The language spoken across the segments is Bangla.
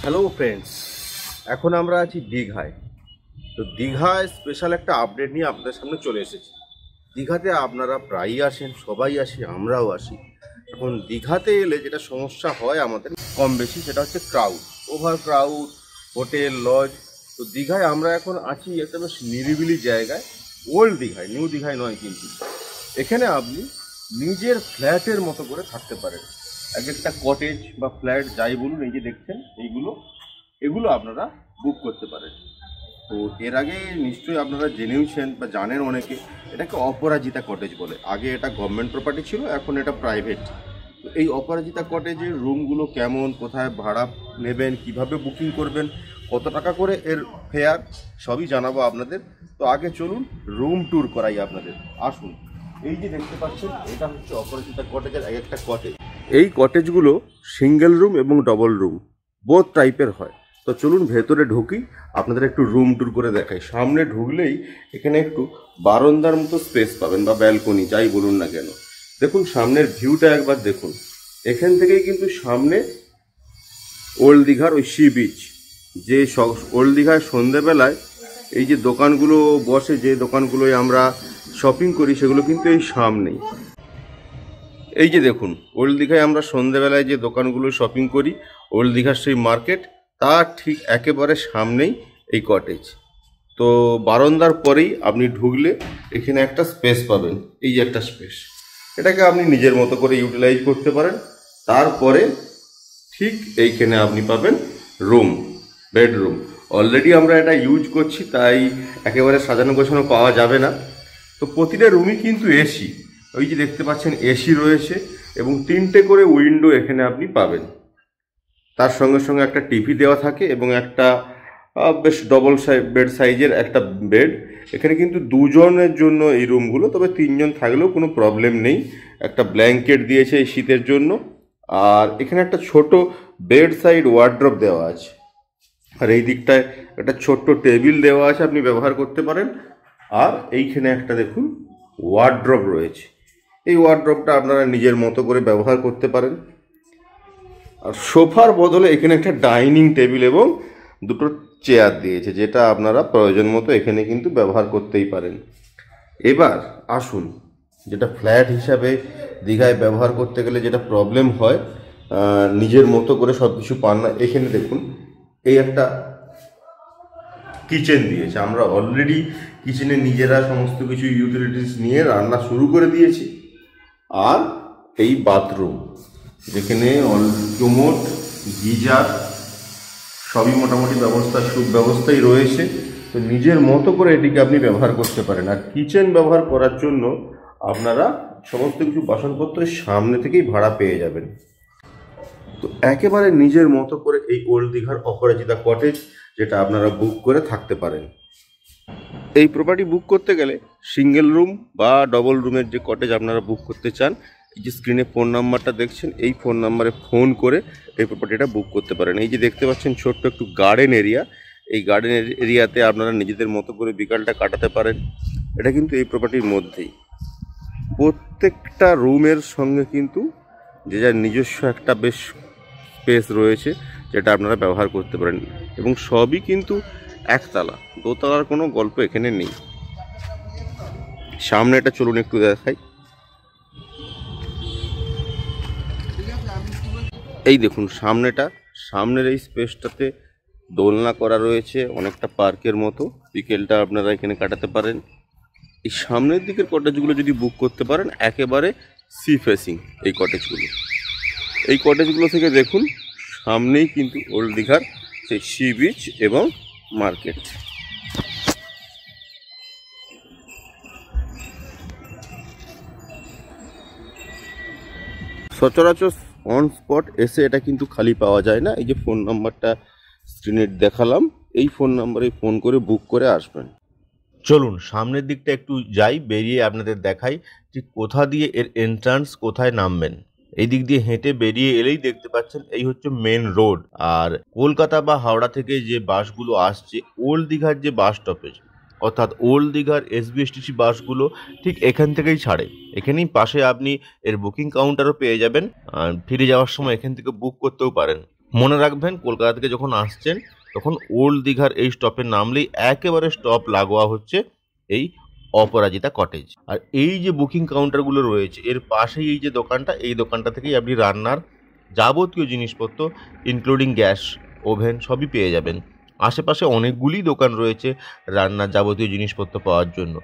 হ্যালো ফ্রেন্ডস, এখন আমরা আছি দীঘায়। তো দীঘায় স্পেশাল একটা আপডেট নিয়ে আপনাদের সামনে চলে এসেছি। দীঘাতে আপনারা প্রায়ই আসেন, সবাই আসি, আমরাও আসি। এখন দীঘাতে এলে যেটা সমস্যা হয় আমাদের কম বেশি, সেটা হচ্ছে crowd, over crowd, hotel, lodge. তো দীঘায় আমরা এখন আছি একটা বেশ নিরিবিলি জায়গায়, ওল্ড দীঘায়, নিউ দীঘায় নয়। কিন্তু এখানে আপনি নিজের ফ্ল্যাটের মতো করে থাকতে পারেন। এক একটা কটেজ বা ফ্ল্যাট যাই বলুন, এই যে দেখছেন এগুলো আপনারা বুক করতে পারেন। তো এর আগে নিশ্চয়ই আপনারা জেনেওছেন বা জানেন অনেকে, এটাকে অপরাজিতা কটেজ বলে। আগে এটা গভর্নমেন্ট প্রপার্টি ছিল, এখন এটা প্রাইভেট। তো এই অপরাজিতা কটেজের রুমগুলো কেমন, কোথায় ভাড়া নেবেন, কিভাবে বুকিং করবেন, কত টাকা করে এর ফেয়ার, সবই জানাবো আপনাদের। তো আগে চলুন রুম ট্যুর করাই আপনাদের, আসুন। এই যে দেখতে পাচ্ছেন, এটা হচ্ছে অপরাজিতা কটেজের এক একটা কটেজ। এই কটেজগুলো সিঙ্গেল রুম এবং ডবল রুম বোথ টাইপের হয়। তো চলুন ভেতরে ঢুকি, আপনাদের একটু রুম ট্যুর করে দেখাই। সামনে ঢুকলেই এখানে একটু বারান্দার মতো স্পেস পাবেন বা ব্যালকনি, যাই বলুন না কেন। দেখুন সামনের ভিউটা একবার দেখুন। এখান থেকেই কিন্তু সামনে ওল্ড দীঘার ওই সি বিচ। যে ওল্ড দীঘায় সন্ধেবেলায় এই যে দোকানগুলো বসে, যে দোকানগুলোয় আমরা শপিং করি, সেগুলো কিন্তু এই সামনেই। এই যে দেখুন, ওল্ড দীঘায় আমরা সন্ধেবেলায় যে দোকানগুলো শপিং করি, ওল্ড দীঘার সেই মার্কেট, তার ঠিক একেবারে সামনেই এই কটেজ। তো বারান্দার পরেই আপনি ঢুকলে এখানে একটা স্পেস পাবেন, এই যে একটা স্পেস। এটাকে আপনি নিজের মতো করে ইউটিলাইজ করতে পারেন। তারপরে ঠিক এইখানে আপনি পাবেন রুম, বেডরুম। অলরেডি আমরা এটা ইউজ করছি, তাই একেবারে সাজানো গোছানো পাওয়া যাবে না। তো প্রতিটা রুমই কিন্তু এসি, ওই যে দেখতে পাচ্ছেন এসি রয়েছে, এবং 3টে করে উইন্ডো এখানে আপনি পাবেন। তার সঙ্গে সঙ্গে একটা টিভি দেওয়া থাকে এবং একটা বেশ ডবল বেড সাইজের একটা বেড। এখানে কিন্তু দুজনের জন্য এই রুমগুলো, তবে 3জন থাকলেও কোনো প্রবলেম নেই। একটা ব্ল্যাঙ্কেট দিয়েছে এই শীতের জন্য। আর এখানে একটা ছোট বেড সাইড ওয়ার্ড্রপ দেওয়া আছে, আর এই দিকটায় একটা ছোট্ট টেবিল দেওয়া আছে, আপনি ব্যবহার করতে পারেন। আর এইখানে একটা দেখুন ওয়ার্ড্রপ রয়েছে, এই ওয়ার্ড্রপটা আপনারা নিজের মতো করে ব্যবহার করতে পারেন। আর সোফার বদলে এখানে একটা ডাইনিং টেবিল এবং 2টো চেয়ার দিয়েছে, যেটা আপনারা প্রয়োজন মতো এখানে কিন্তু ব্যবহার করতেই পারেন। এবার আসুন, যেটা ফ্ল্যাট হিসাবে দীঘায় ব্যবহার করতে গেলে যেটা প্রবলেম হয়, নিজের মতো করে সব কিছু পান না। এখানে দেখুন এই একটা কিচেন দিয়েছে, আমরা অলরেডি কিচেনে নিজেরা সমস্ত কিছু ইউটিলিটিস নিয়ে রান্না শুরু করে দিয়েছি। আর এই বাথরুম, যেখানে কোমোড, গিজার, সবই মোটামুটি সুব্যবস্থাই রয়েছে। তো নিজের মতো করে এটিকে আপনি ব্যবহার করতে পারেন। আর কিচেন ব্যবহার করার জন্য আপনারা সমস্ত কিছু বাসনপত্রের সামনে থেকেই ভাড়া পেয়ে যাবেন। তো একেবারে নিজের মতো করে এই ওল্ড দীঘার অপরাজিতা কটেজ, যেটা আপনারা বুক করে থাকতে পারেন। এই প্রপার্টি বুক করতে গেলে সিঙ্গেল রুম বা ডবল রুমের যে কটেজ আপনারা বুক করতে চান, এই যে স্ক্রিনে ফোন নাম্বারটা দেখছেন, এই ফোন নাম্বারে ফোন করে এই প্রপার্টিটা বুক করতে পারেন। এই যে দেখতে পাচ্ছেন ছোট্ট একটু গার্ডেন এরিয়া, এই গার্ডেন এরিয়াতে আপনারা নিজেদের মতো করে বিকালটা কাটাতে পারেন। এটা কিন্তু এই প্রপার্টির মধ্যেই। প্রত্যেকটা রুমের সঙ্গে কিন্তু যে যার নিজস্ব একটা বেশ স্পেস রয়েছে, যেটা আপনারা ব্যবহার করতে পারেন। এবং সবই কিন্তু একতলা, দোতলার কোনো গল্প এখানে নেই। সামনে এটা চলুন একটু দেখাই। এই দেখুন সামনের এই স্পেসটাতে দোলনা করা রয়েছে, অনেকটা পার্কের মতো। বিকেলটা আপনারা এখানে কাটাতে পারেন। এই সামনের দিকের কটেজগুলো যদি বুক করতে পারেন, একেবারে সি ফেসিং এই কটেজগুলো থেকে দেখুন সামনেই কিন্তু ওল্ড দীঘার সেই সি বিচ এবং মার্কেট। সচরাচর অন স্পট এসে এটা কিন্তু খালি পাওয়া যায় না। এই যে ফোন নাম্বারটা স্ক্রিনে দেখালাম, এই ফোন নাম্বারে ফোন করে বুক করে আসবেন। চলুন সামনের দিকটা একটু যাই, বেরিয়ে আপনাদের দেখাই ঠিক কোথা দিয়ে এর এন্ট্রান্স, কোথায় নামবেন। এই দিক দিয়ে হেঁটে বেরিয়ে এলেই দেখতে পাচ্ছেন এই হচ্ছে মেন রোড। আর কলকাতা বা হাওড়া থেকে যে বাসগুলো আসছে ওল্ড দীঘার যে বাস স্টপেজ, অর্থাৎ ওল্ড দীঘার এসবিএসটিসি বাসগুলো ঠিক এখান থেকেই ছাড়ে। এখানেই পাশে আপনি এর বুকিং কাউন্টারও পেয়ে যাবেন। আর ফিরে যাওয়ার সময় এখান থেকে বুক করতেও পারেন। মনে রাখবেন কলকাতা থেকে যখন আসছেন তখন ওল্ড দীঘার এই স্টপে নামলেই একেবারে স্টপ লাগোয়া হচ্ছে এই অপরাজিতা কটেজ। আর এই যে বুকিং কাউন্টারগুলো রয়েছে এর পাশেই এই যে দোকানটা, এই দোকানটা থেকেই আপনি রান্নার যাবতীয় জিনিসপত্র ইনক্লুডিং গ্যাস, ওভেন সবই পেয়ে যাবেন। আশেপাশে অনেকগুলি দোকান রয়েছে রান্নার যাবতীয় জিনিসপত্র পাওয়ার জন্য।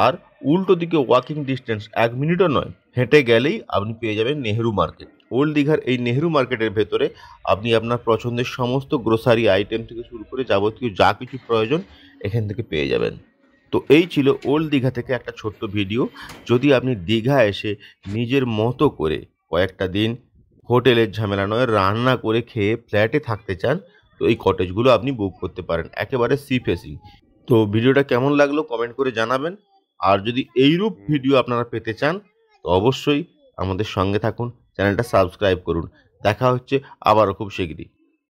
আর উল্টো দিকে ওয়াকিং ডিস্টেন্স 1 মিনিটও নয়, হেঁটে গেলেই আপনি পেয়ে যাবেন নেহেরু মার্কেট। ওল্ড দীঘার এই নেহেরু মার্কেটের ভেতরে আপনি আপনার পছন্দের সমস্ত গ্রোসারি আইটেম থেকে শুরু করে যাবতীয় যা কিছু প্রয়োজন এখান থেকে পেয়ে যাবেন। তো এই ছিল ওল্ড দীঘা থেকে একটা ছোট্ট ভিডিও। যদি আপনি দীঘা এসে নিজের মতো করে কয়েকটা দিন হোটেলের ঝামেলা নয় রান্না করে খেয়ে ফ্ল্যাটে থাকতে চান, তো এই কটেজগুলো আপনি বুক করতে পারেন, একেবারে সি ফেসিং। তো ভিডিওটা কেমন লাগলো কমেন্ট করে জানাবেন। আর যদি এইরূপ ভিডিও আপনারা পেতে চান তো অবশ্যই আমাদের সঙ্গে থাকুন, চ্যানেলটা সাবস্ক্রাইব করুন। দেখা হচ্ছে আবারও খুব শিগগিরই।